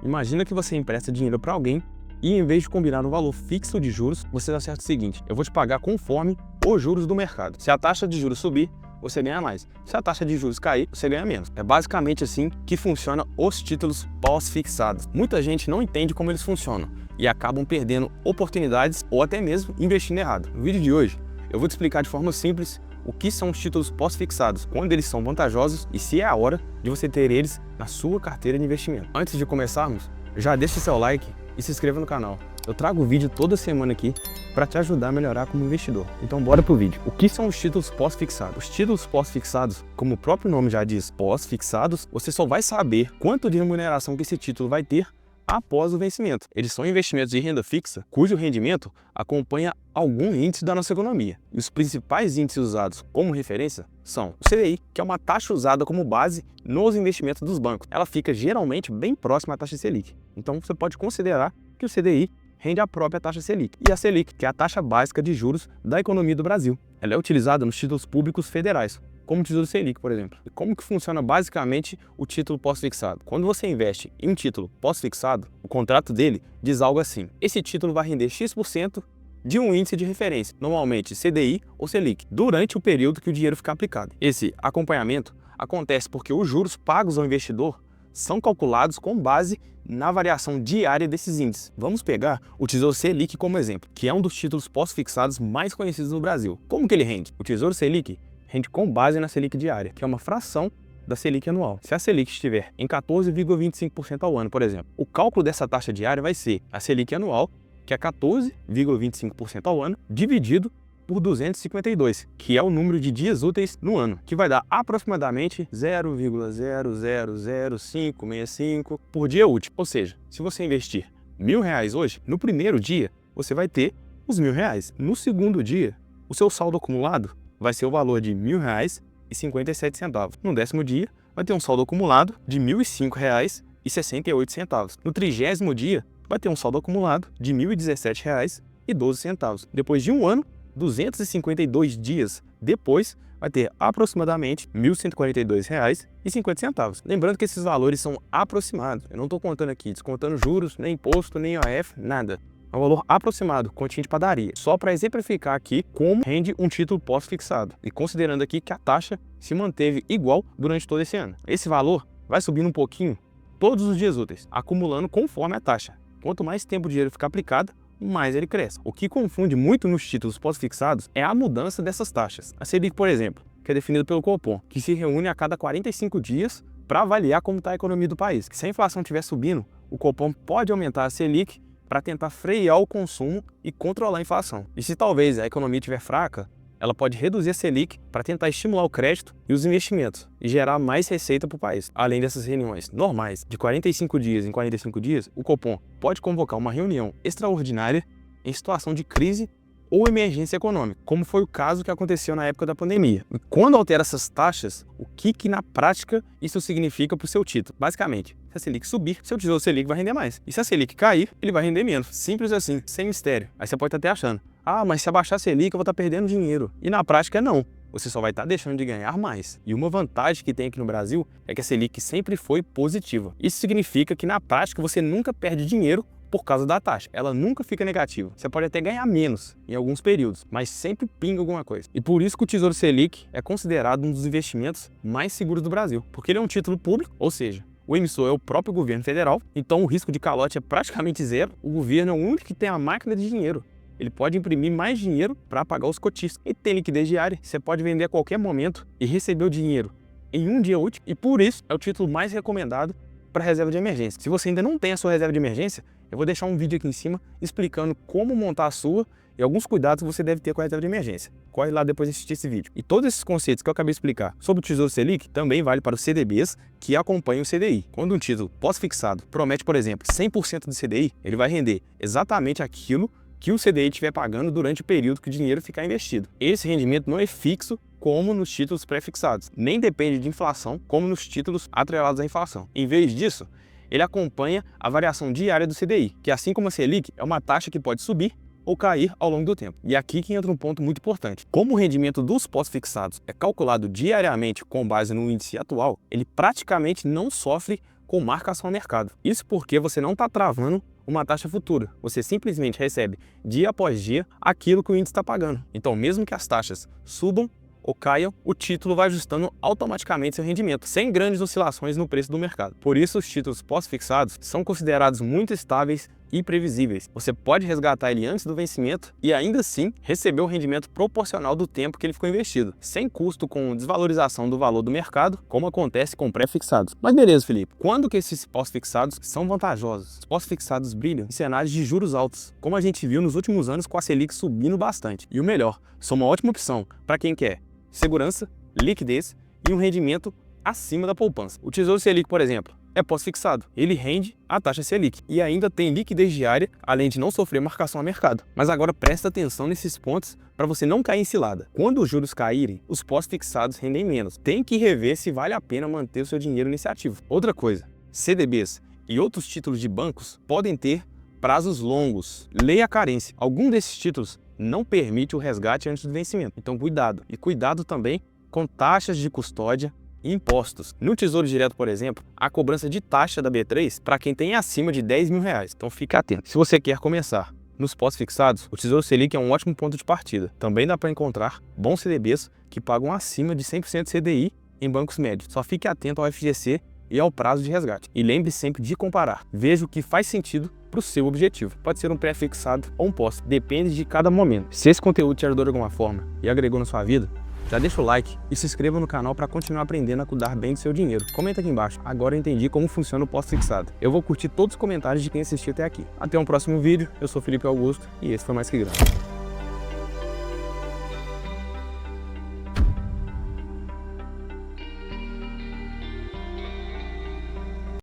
Imagina que você empresta dinheiro para alguém e, em vez de combinar um valor fixo de juros, você acerta o seguinte: eu vou te pagar conforme os juros do mercado. Se a taxa de juros subir, você ganha mais. Se a taxa de juros cair, você ganha menos. É basicamente assim que funcionam os títulos pós-fixados. Muita gente não entende como eles funcionam e acabam perdendo oportunidades ou até mesmo investindo errado. No vídeo de hoje, eu vou te explicar de forma simples o que são os títulos pós-fixados, quando eles são vantajosos e se é a hora de você ter eles na sua carteira de investimento. Antes de começarmos, já deixe seu like e se inscreva no canal. Eu trago vídeo toda semana aqui para te ajudar a melhorar como investidor. Então bora pro vídeo. O que são os títulos pós-fixados? Os títulos pós-fixados, como o próprio nome já diz, pós-fixados, você só vai saber quanto de remuneração que esse título vai ter após o vencimento. Eles são investimentos de renda fixa, cujo rendimento acompanha algum índice da nossa economia. E os principais índices usados como referência são o CDI, que é uma taxa usada como base nos investimentos dos bancos. Ela fica geralmente bem próxima à taxa Selic. Então você pode considerar que o CDI rende a própria taxa Selic. E a Selic, que é a taxa básica de juros da economia do Brasil. Ela é utilizada nos títulos públicos federais, como o Tesouro Selic, por exemplo. E como que funciona basicamente o título pós-fixado? Quando você investe em um título pós-fixado, o contrato dele diz algo assim: esse título vai render X% de um índice de referência, normalmente CDI ou Selic, durante o período que o dinheiro ficar aplicado. Esse acompanhamento acontece porque os juros pagos ao investidor são calculados com base na variação diária desses índices. Vamos pegar o Tesouro Selic como exemplo, que é um dos títulos pós-fixados mais conhecidos no Brasil. Como que ele rende? O Tesouro Selic rende com base na Selic diária, que é uma fração da Selic anual. Se a Selic estiver em 14,25% ao ano, por exemplo, o cálculo dessa taxa diária vai ser a Selic anual, que é 14,25% ao ano, dividido por 252, que é o número de dias úteis no ano, que vai dar aproximadamente 0,0000565 por dia útil. Ou seja, se você investir R$1.000 hoje, no primeiro dia você vai ter os R$1.000. No segundo dia, o seu saldo acumulado vai ser o valor de R$1.000,57. No décimo dia, vai ter um saldo acumulado de R$1.005,68. No 30º dia, vai ter um saldo acumulado de R$1.017,12. Depois de um ano, 252 dias depois, vai ter aproximadamente R$1.142,50. Lembrando que esses valores são aproximados. Eu não estou contando aqui, descontando juros, nem imposto, nem IOF, nada. É um valor aproximado, continha de padaria. Só para exemplificar aqui como rende um título pós-fixado. E considerando aqui que a taxa se manteve igual durante todo esse ano. Esse valor vai subindo um pouquinho todos os dias úteis, acumulando conforme a taxa. Quanto mais tempo o dinheiro ficar aplicado, mais ele cresce. O que confunde muito nos títulos pós-fixados é a mudança dessas taxas. A Selic, por exemplo, que é definida pelo Copom, que se reúne a cada 45 dias para avaliar como está a economia do país. Se a inflação estiver subindo, o Copom pode aumentar a Selic para tentar frear o consumo e controlar a inflação. E se talvez a economia estiver fraca, ela pode reduzir a Selic para tentar estimular o crédito e os investimentos e gerar mais receita para o país. Além dessas reuniões normais de 45 dias em 45 dias, o Copom pode convocar uma reunião extraordinária em situação de crise ou emergência econômica, como foi o caso que aconteceu na época da pandemia. E quando altera essas taxas, o que na prática isso significa para o seu título? Basicamente, se a Selic subir, seu Tesouro Selic vai render mais. E se a Selic cair, ele vai render menos. Simples assim, sem mistério. Aí você pode estar até achando: ah, mas se abaixar a Selic eu vou estar perdendo dinheiro. E na prática não. Você só vai estar deixando de ganhar mais. E uma vantagem que tem aqui no Brasil é que a Selic sempre foi positiva. Isso significa que na prática você nunca perde dinheiro por causa da taxa. Ela nunca fica negativa. Você pode até ganhar menos em alguns períodos, mas sempre pinga alguma coisa. E por isso que o Tesouro Selic é considerado um dos investimentos mais seguros do Brasil, porque ele é um título público, ou seja, o emissor é o próprio governo federal, então o risco de calote é praticamente zero. O governo é o único que tem a máquina de dinheiro. Ele pode imprimir mais dinheiro para pagar os cotistas. E tem liquidez diária. Você pode vender a qualquer momento e receber o dinheiro em um dia útil. E por isso é o título mais recomendado para reserva de emergência. Se você ainda não tem a sua reserva de emergência, eu vou deixar um vídeo aqui em cima explicando como montar a sua e alguns cuidados que você deve ter com a reserva de emergência. Corre lá depois de assistir esse vídeo. E todos esses conceitos que eu acabei de explicar sobre o Tesouro Selic também vale para os CDBs que acompanham o CDI. Quando um título pós-fixado promete, por exemplo, 100% do CDI, ele vai render exatamente aquilo que o CDI estiver pagando durante o período que o dinheiro ficar investido. Esse rendimento não é fixo como nos títulos pré-fixados, nem depende de inflação como nos títulos atrelados à inflação. Em vez disso, ele acompanha a variação diária do CDI, que assim como a Selic, é uma taxa que pode subir ou cair ao longo do tempo. E aqui que entra um ponto muito importante. Como o rendimento dos pós-fixados é calculado diariamente com base no índice atual, ele praticamente não sofre com marcação a mercado. Isso porque você não está travando uma taxa futura, você simplesmente recebe dia após dia aquilo que o índice está pagando. Então, mesmo que as taxas subam ou caiam, o título vai ajustando automaticamente seu rendimento, sem grandes oscilações no preço do mercado. Por isso, os títulos pós-fixados são considerados muito estáveis e previsíveis. Você pode resgatar ele antes do vencimento e ainda assim receber o rendimento proporcional do tempo que ele ficou investido, sem custo com desvalorização do valor do mercado, como acontece com pré-fixados. Mas beleza, Felipe, quando que esses pós-fixados são vantajosos? Os pós-fixados brilham em cenários de juros altos, como a gente viu nos últimos anos com a Selic subindo bastante. E o melhor, são uma ótima opção para quem quer segurança, liquidez e um rendimento acima da poupança. O Tesouro Selic, por exemplo, é pós-fixado. Ele rende a taxa Selic e ainda tem liquidez diária, além de não sofrer marcação a mercado. Mas agora presta atenção nesses pontos para você não cair em cilada. Quando os juros caírem, os pós-fixados rendem menos. Tem que rever se vale a pena manter o seu dinheiro nesse ativo. Outra coisa, CDBs e outros títulos de bancos podem ter prazos longos. Leia a carência. Algum desses títulos não permite o resgate antes do vencimento. Então cuidado. E cuidado também com taxas de custódia e impostos. No Tesouro Direto, por exemplo, a cobrança de taxa da B3 para quem tem acima de R$ 10.000. Então fique atento. Se você quer começar nos pós-fixados, o Tesouro Selic é um ótimo ponto de partida. Também dá para encontrar bons CDBs que pagam acima de 100% CDI em bancos médios. Só fique atento ao FGC e ao prazo de resgate. E lembre sempre de comparar. Veja o que faz sentido para o seu objetivo. Pode ser um pré-fixado ou um pós, depende de cada momento. Se esse conteúdo te ajudou de alguma forma e agregou na sua vida, já deixa o like e se inscreva no canal para continuar aprendendo a cuidar bem do seu dinheiro. Comenta aqui embaixo, agora eu entendi como funciona o pós-fixado. Eu vou curtir todos os comentários de quem assistiu até aqui. Até um próximo vídeo, eu sou Felipe Augusto e esse foi Mais Que Grana.